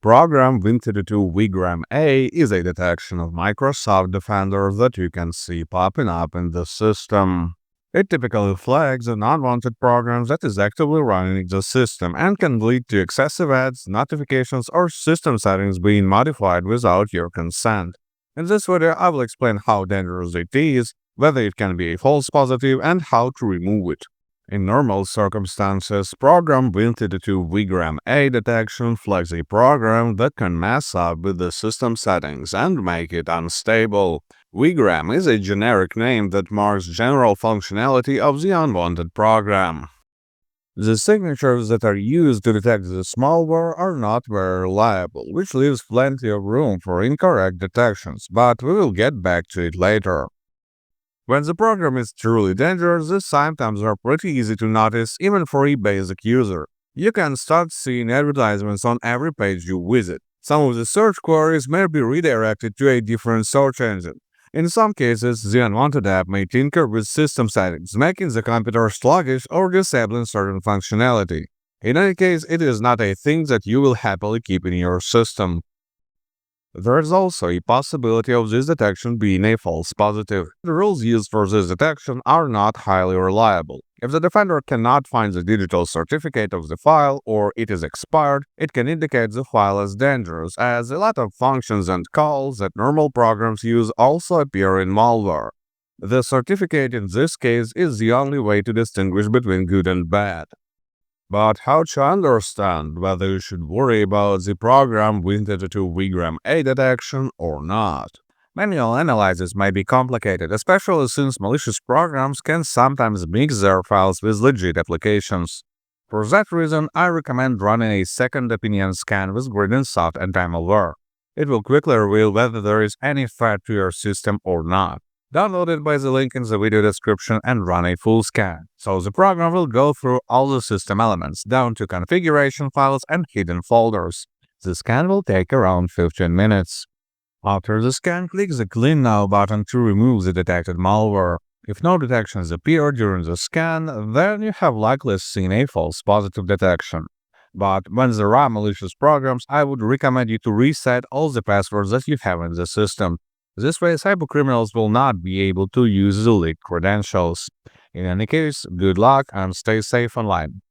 Program Win32 Vigram.A is a detection of Microsoft Defender that you can see popping up in the system. It typically flags an unwanted program that is actively running in the system and can lead to excessive ads, notifications, or system settings being modified without your consent. In this video, I will explain how dangerous it is, whether it can be a false positive, and how to remove it. In normal circumstances, program Win32 Vigram.A detection flags a program that can mess up with the system settings and make it unstable. Vigram is a generic name that marks general functionality of the unwanted program. The signatures that are used to detect this malware are not very reliable, which leaves plenty of room for incorrect detections, but we will get back to it later. When the program is truly dangerous, the symptoms are pretty easy to notice even for a basic user. You can start seeing advertisements on every page you visit. Some of the search queries may be redirected to a different search engine. In some cases, the unwanted app may tinker with system settings, making the computer sluggish or disabling certain functionality. In any case, it is not a thing that you will happily keep in your system. There is also a possibility of this detection being a false positive. The rules used for this detection are not highly reliable. If the defender cannot find the digital certificate of the file or it is expired, it can indicate the file as dangerous, as a lot of functions and calls that normal programs use also appear in malware. The certificate in this case is the only way to distinguish between good and bad. But how to understand whether you should worry about the program Win32 Vigram.A detection or not? Manual analysis may be complicated, especially since malicious programs can sometimes mix their files with legit applications. For that reason, I recommend running a second opinion scan with Grid anti-malware. It will quickly reveal whether there is any threat to your system or not. Download it by the link in the video description and run a full scan, so the program will go through all the system elements, down to configuration files and hidden folders. The scan will take around 15 minutes. After the scan, click the Clean Now button to remove the detected malware. If no detections appear during the scan, then you have likely seen a false positive detection. But when there are malicious programs, I would recommend you to reset all the passwords that you have in the system. This way, cybercriminals will not be able to use the leaked credentials. In any case, good luck and stay safe online.